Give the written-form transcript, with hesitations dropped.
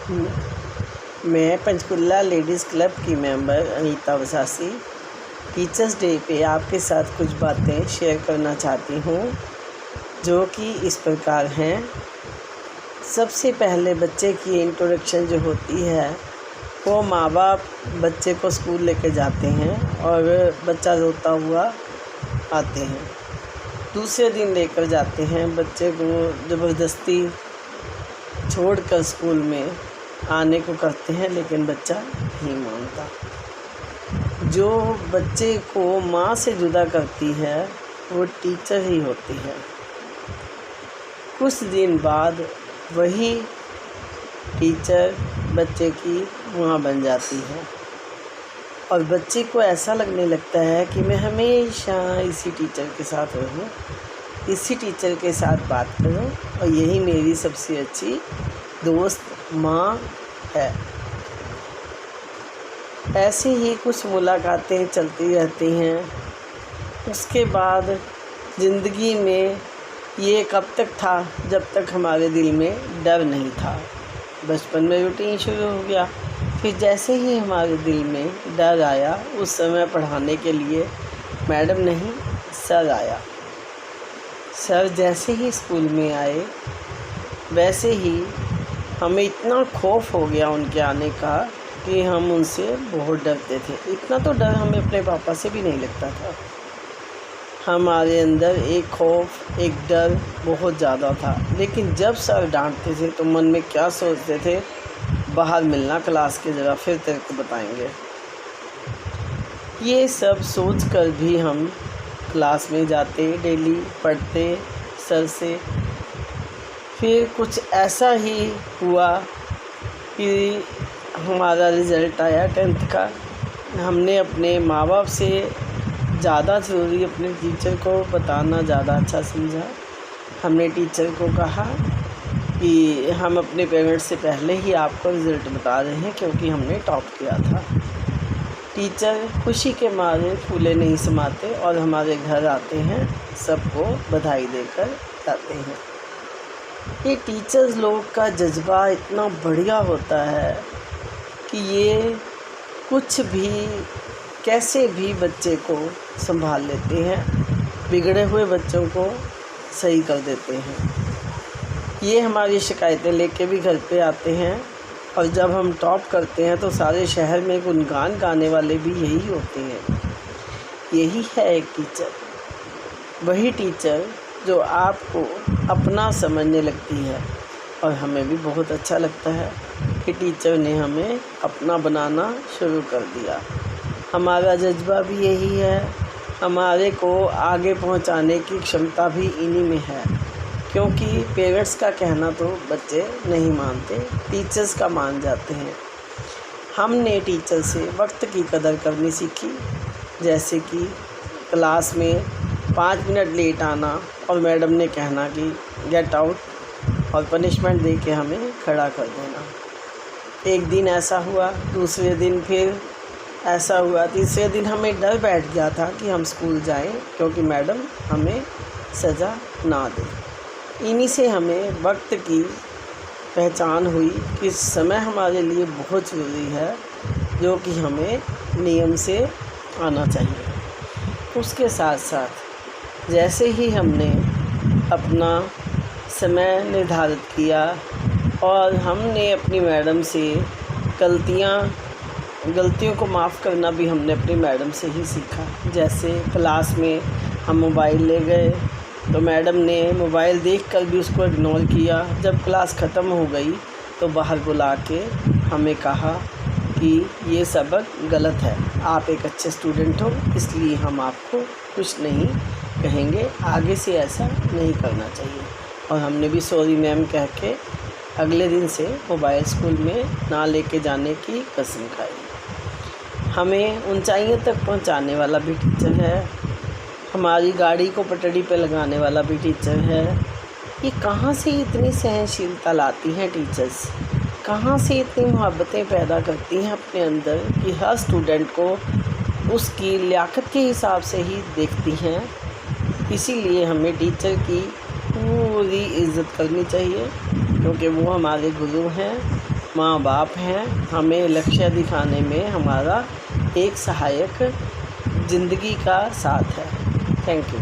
मैं Panchkula ladies club की member Anita वसासी teachers day पे आपके साथ कुछ बातें शेयर करना चाहती हूँ, जो कि इस प्रकार हैं। सबसे पहले बच्चे की इंट्रोडक्शन जो होती है वो माँ बाप बच्चे को स्कूल लेके जाते हैं और बच्चा रोता हुआ आते हैं। दूसरे दिन लेकर जाते हैं बच्चे को, ज़बरदस्ती छोड़कर स्कूल में आने को करते हैं, लेकिन बच्चा नहीं मानता। जो बच्चे को माँ से जुदा करती है वो टीचर ही होती है। कुछ दिन बाद वही टीचर बच्चे की माँ बन जाती है और बच्चे को ऐसा लगने लगता है कि मैं हमेशा इसी टीचर के साथ रहूँ, इसी टीचर के साथ बात करूँ और यही मेरी सबसे अच्छी दोस्त माँ है। ऐसे ही कुछ मुलाकातें चलती रहती हैं। उसके बाद ज़िंदगी में ये कब तक था जब तक हमारे दिल में डर नहीं था। बचपन में रूटीन शुरू हो गया, फिर जैसे ही हमारे दिल में डर आया, उस समय पढ़ाने के लिए मैडम नहीं सर आया। सर जैसे ही स्कूल में आए वैसे ही हमें इतना खौफ हो गया उनके आने का कि हम उनसे बहुत डरते थे। इतना तो डर हमें अपने पापा से भी नहीं लगता था। हमारे अंदर एक खौफ, एक डर बहुत ज़्यादा था। लेकिन जब सर डांटते थे तो मन में क्या सोचते थे, बाहर मिलना क्लास के जगह, फिर तेरे को बताएंगे। ये सब सोच कर भी हम क्लास में जाते, डेली पढ़ते सर से। फिर कुछ ऐसा ही हुआ कि हमारा रिज़ल्ट आया 10th का। हमने अपने माँ बाप से ज़्यादा ज़रूरी अपने टीचर को बताना ज़्यादा अच्छा समझा। हमने टीचर को कहा कि हम अपने पेरेंट्स से पहले ही आपको रिज़ल्ट बता रहे हैं, क्योंकि हमने टॉप किया था। टीचर खुशी के मारे फूले नहीं समाते और हमारे घर आते हैं, सबको बधाई देकर जाते हैं। ये टीचर्स लोग का जज्बा इतना बढ़िया होता है कि ये कुछ भी कैसे भी बच्चे को संभाल लेते हैं, बिगड़े हुए बच्चों को सही कर देते हैं। ये हमारी शिकायतें लेके भी घर पे आते हैं और जब हम टॉप करते हैं तो सारे शहर में गुणगान गाने वाले भी यही होते हैं। यही है एक टीचर, वही टीचर जो आपको अपना समझने लगती है। और हमें भी बहुत अच्छा लगता है कि टीचर ने हमें अपना बनाना शुरू कर दिया। हमारा जज्बा भी यही है। हमारे को आगे पहुंचाने की क्षमता भी इन्हीं में है, क्योंकि पेरेंट्स का कहना तो बच्चे नहीं मानते, टीचर्स का मान जाते हैं। हमने टीचर से वक्त की कदर करनी सीखी, जैसे कि क्लास में 5 मिनट लेट आना और मैडम ने कहना कि गेट आउट और पनिशमेंट दे के हमें खड़ा कर देना। एक दिन ऐसा हुआ, दूसरे दिन फिर ऐसा हुआ, तीसरे दिन हमें डर बैठ गया था कि हम स्कूल जाएं, क्योंकि मैडम हमें सज़ा ना दे। इन्हीं से हमें वक्त की पहचान हुई कि समय हमारे लिए बहुत ज़रूरी है, जो कि हमें नियम से आना चाहिए। उसके साथ साथ जैसे ही हमने अपना समय निर्धारित किया और हमने अपनी मैडम से गलतियों को माफ़ करना भी हमने अपनी मैडम से ही सीखा। जैसे क्लास में हम मोबाइल ले गए तो मैडम ने मोबाइल देखकर भी उसको इग्नोर किया। जब क्लास ख़त्म हो गई तो बाहर बुला के हमें कहा कि ये सबक गलत है, आप एक अच्छे स्टूडेंट हो, इसलिए हम आपको कुछ नहीं कहेंगे, आगे से ऐसा नहीं करना चाहिए। और हमने भी सॉरी मैम कह के अगले दिन से मोबाइल स्कूल में ना लेके जाने की कसम खाई। हमें ऊंचाइयों तक पहुंचाने वाला भी टीचर है, हमारी गाड़ी को पटड़ी पे लगाने वाला भी टीचर है। ये कहाँ से इतनी सहनशीलता लाती हैं टीचर्स, कहाँ से इतनी मोहब्बतें पैदा करती हैं अपने अंदर कि हर स्टूडेंट को उसकी लियाकत के हिसाब से ही देखती हैं। इसीलिए हमें टीचर की पूरी इज़्ज़त करनी चाहिए, क्योंकि वो हमारे गुरु हैं माँ बाप हैं, हमें लक्ष्य दिखाने में हमारा एक सहायक ज़िंदगी का साथ है। Thank you.